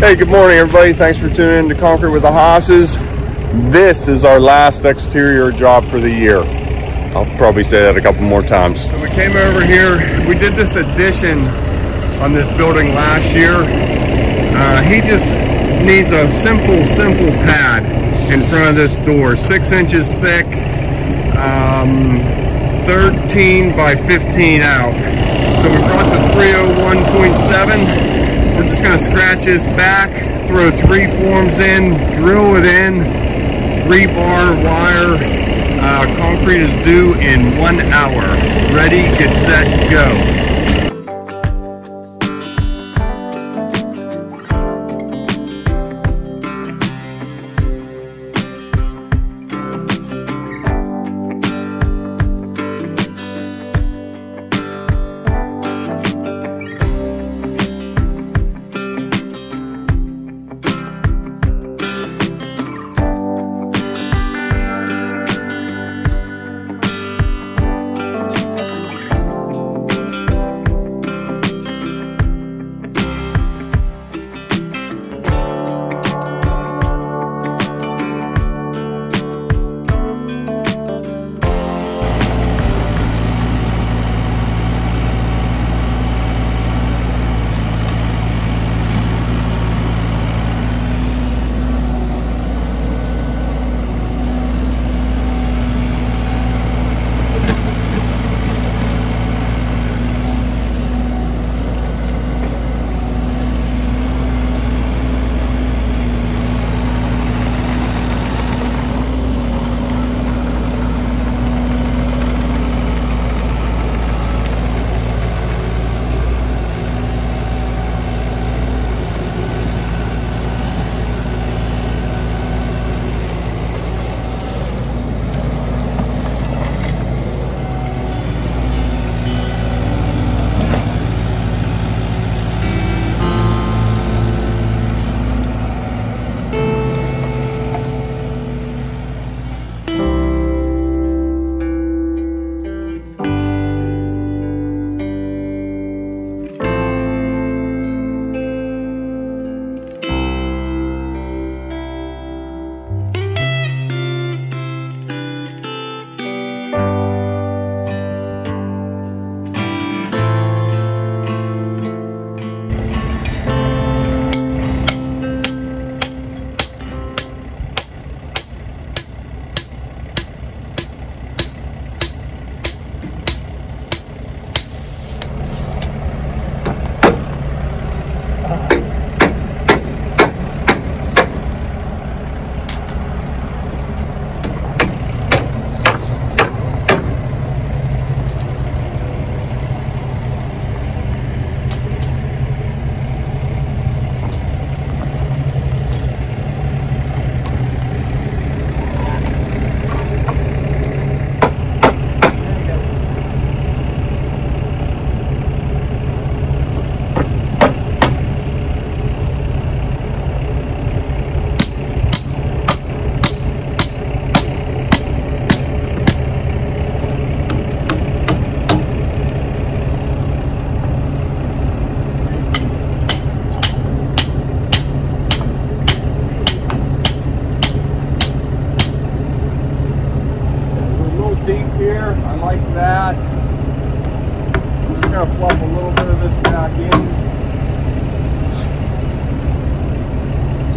Hey, good morning everybody. Thanks for tuning in to Concrete with the Hosses. This is our last exterior job for the year. I'll probably say that a couple more times. So we came over here, we did this addition on this building last year. He just needs a simple pad in front of this door, 6 inches thick, 13 by 15 out. So we brought the 301.7. We're just going to scratch this back, throw 3 forms in, drill it in, rebar, wire. Concrete is due in 1 hour. Ready, get set, go. Here, I like that. I'm just going to fluff a little bit of this back in,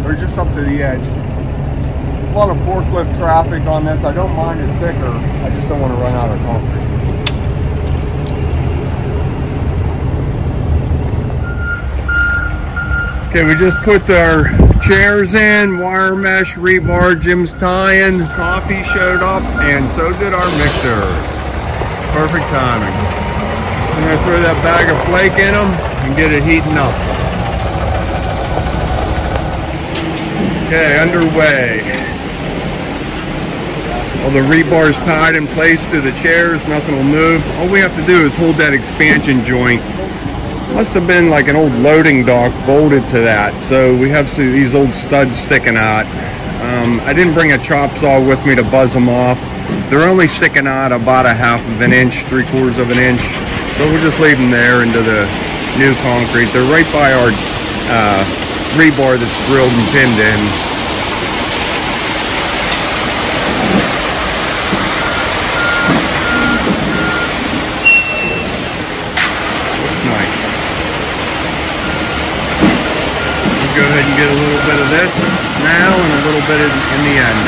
or just up to the edge. There's a lot of forklift traffic on this. I don't mind it thicker, I just don't want to run out of concrete. Okay, we just put our chairs in, wire mesh, rebar, Jim's tying, coffee showed up, and so did our mixer. Perfect timing. I'm going to throw that bag of flake in them and get it heating up. Okay, underway. All the rebar's tied in place to the chairs, nothing will move. All we have to do is hold that expansion joint. Must have been like an old loading dock bolted to that, so we have these old studs sticking out. I didn't bring a chop saw with me to buzz them off. They're only sticking out about 1/2 inch, 3/4 inch, so we'll just leave them there into the new concrete. They're right by our rebar that's drilled and pinned in. Nice. We'll go ahead and get a little bit of this now and a little bit in the end.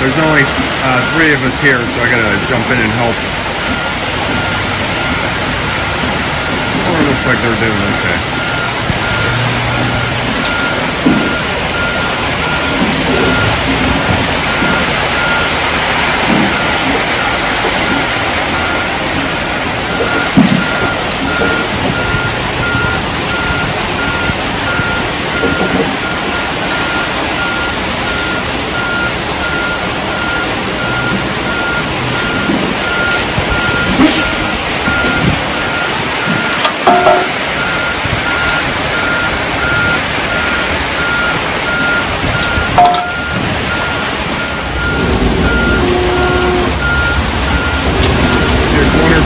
There's only 3 of us here, so I gotta jump in and help. Oh, it looks like they're doing okay.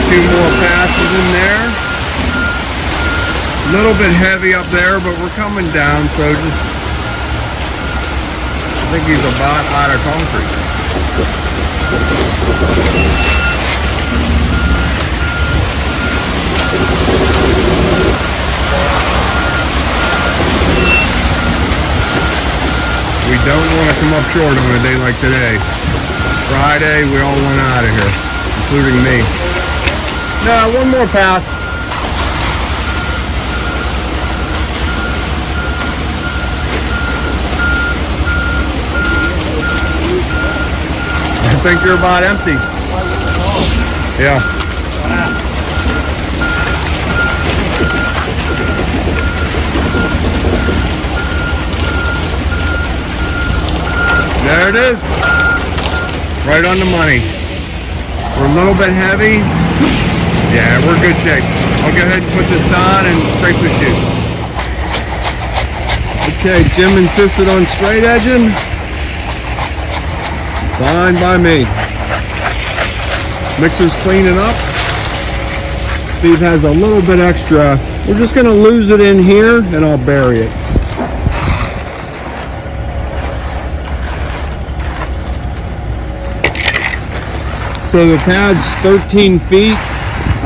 Two more passes in there. A little bit heavy up there, but we're coming down, so just, I think he's about out of concrete. We don't want to come up short on a day like today. It's Friday, we all want out of here, including me. No, one more pass. I think you're about empty. Yeah. There it is. Right on the money. We're a little bit heavy. Yeah, we're in good shape. I'll go ahead and put this on and scrape the chute. Okay, Jim insisted on straight edging. Fine by me. Mixer's cleaning up. Steve has a little bit extra. We're just going to lose it in here and I'll bury it. So the pad's 13 feet.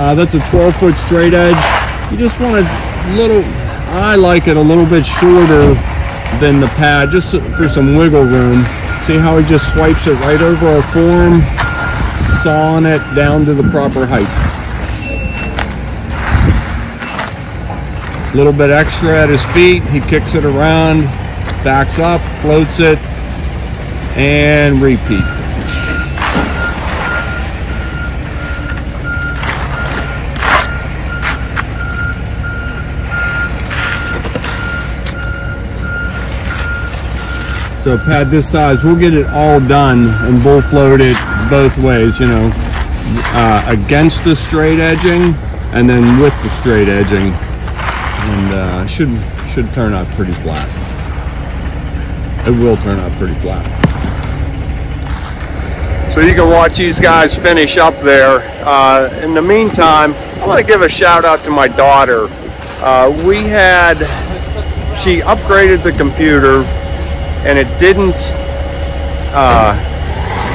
That's a 12-foot straight edge. You just want a little, I like it a little bit shorter than the pad, just for some wiggle room. See how he just swipes it right over our form, sawing it down to the proper height. A little bit extra at his feet. He kicks it around, backs up, floats it, and repeat. So pad this size, we'll get it all done and bull float it both ways, you know, against the straight edging and then with the straight edging, and should turn out pretty flat. It will turn out pretty flat. So you can watch these guys finish up there. In the meantime, I want to give a shout out to my daughter. She upgraded the computer and it didn't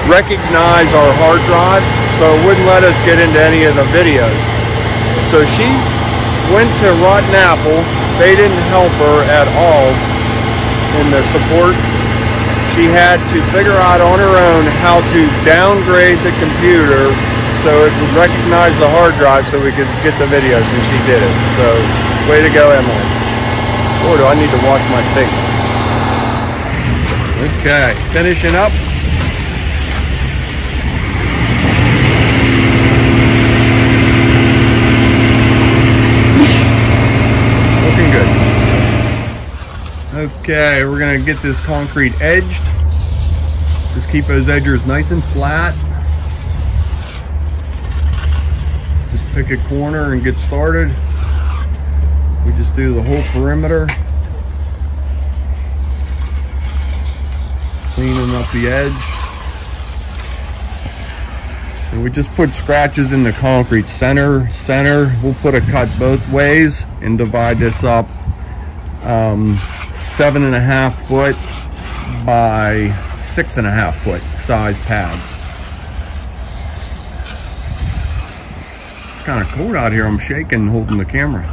recognize our hard drive, so it wouldn't let us get into any of the videos. So she went to Rotten Apple. They didn't help her at all in the support. She had to figure out on her own how to downgrade the computer so it would recognize the hard drive so we could get the videos, and she did it. So way to go, Emily. Boy, do I need to wash my face. Okay, finishing up. Looking good. Okay, we're gonna get this concrete edged. Just keep those edges nice and flat. Just pick a corner and get started. We just do the whole perimeter. Cleaning up the edge. And we just put scratches in the concrete. Center. We'll put a cut both ways and divide this up 7.5 foot by 6.5 foot size pads. It's kind of cold out here. I'm shaking holding the camera.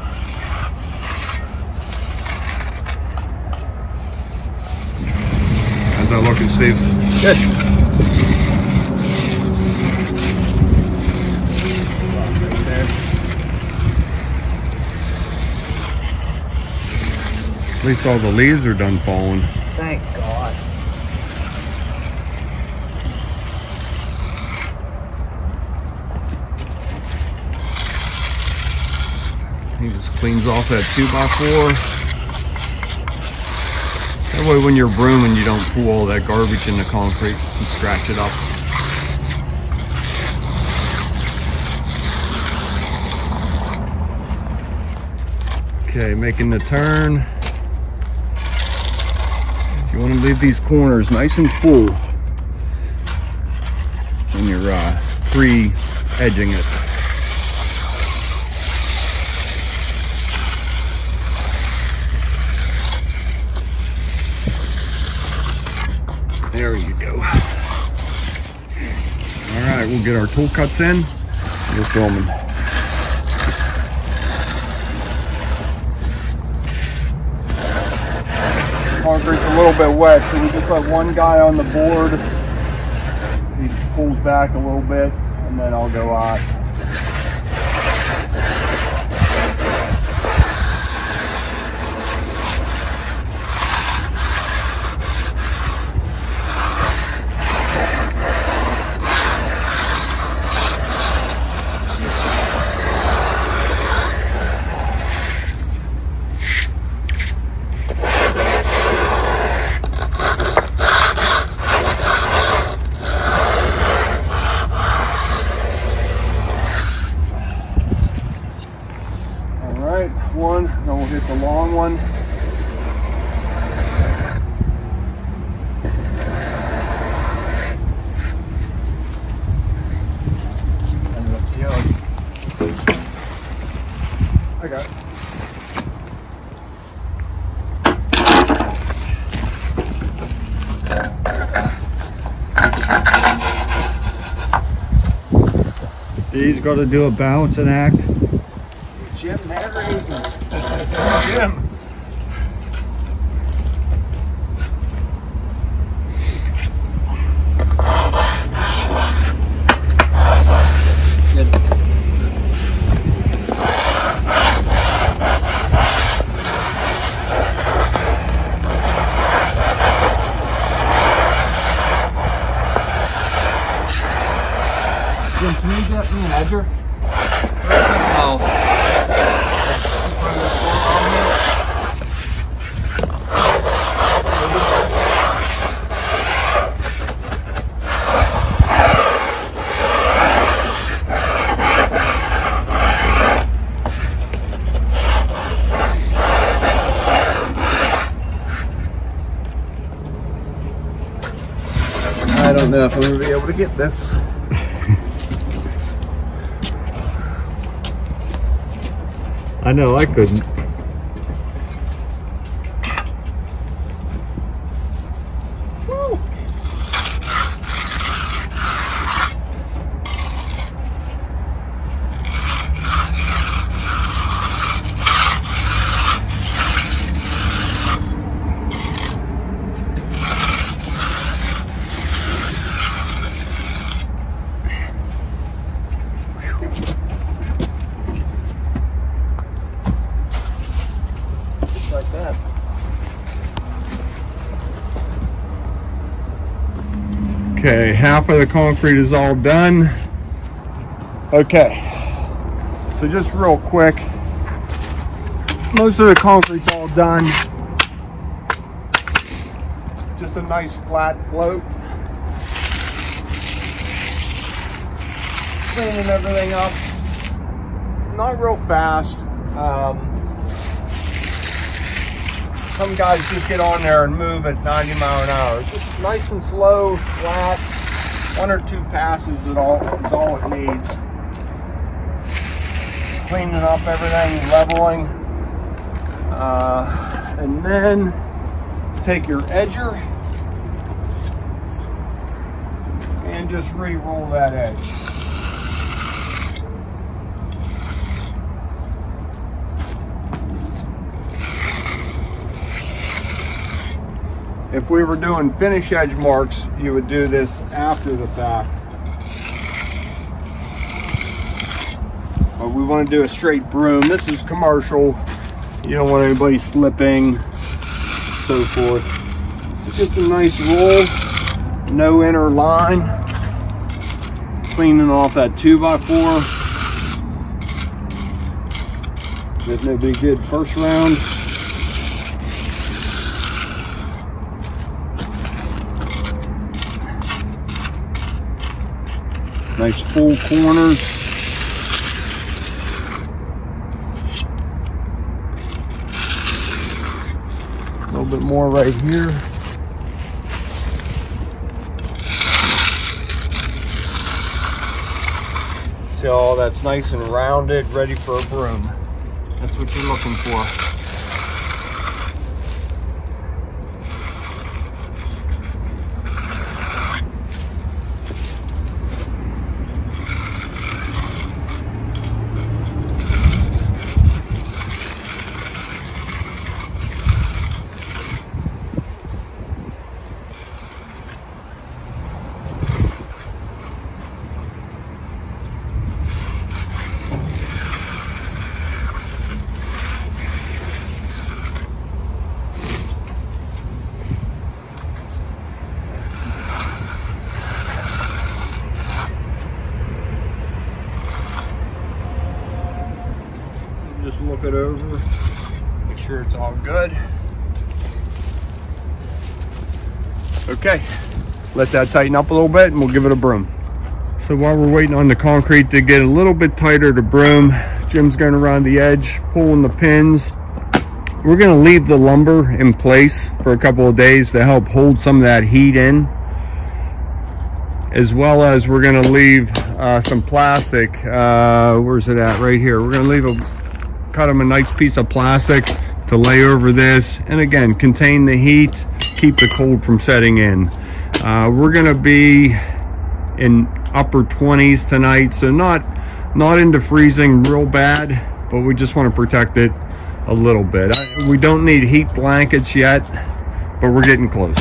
As I look and see. Good. At least all the leaves are done falling. Thank God. He just cleans off that 2x4. That way when you're brooming, you don't pull all that garbage in the concrete and scratch it up. Okay, making the turn. You want to leave these corners nice and full when you're pre-edging it. There you go. All right, we'll get our tool cuts in. We're filming. Concrete's a little bit wet, so we just let one guy on the board. He pulls back a little bit, and then I'll go out. One, then we'll hit the long one. Send it up to you. I got it. Steve's got to do a balancing act. Jim Mary. Jim. Jim, can you get me an edger? Oh. I don't know if I'm going to be able to get this. I know I couldn't. Woo. Like that. Okay, half of the concrete is all done. Okay, so just real quick, most of the concrete's all done. Just a nice flat float. Cleaning everything up. Not real fast. Some guys just get on there and move at 90 miles an hour. Just nice and slow, flat. 1 or 2 passes is all it needs. Cleaning up everything, leveling. And then take your edger and just re-roll that edge. If we were doing finish edge marks, you would do this after the fact. But we want to do a straight broom. This is commercial. You don't want anybody slipping, so forth. Just a nice roll, no inner line. Cleaning off that 2x4 that nobody did first round. Nice full corners. A little bit more right here. See all that's nice and rounded, ready for a broom. That's what you're looking for. Just look it over, make sure it's all good. Okay, let that tighten up a little bit and we'll give it a broom. So while we're waiting on the concrete to get a little bit tighter to broom, Jim's going around the edge, pulling the pins. We're going to leave the lumber in place for a couple of days to help hold some of that heat in, as well as we're going to leave some plastic. Where's it at? Right here. We're going to leave cut them a nice piece of plastic to lay over this, and again, contain the heat, keep the cold from setting in. We're going to be in upper 20s tonight, so not into freezing real bad, but we just want to protect it a little bit. We don't need heat blankets yet, but we're getting close.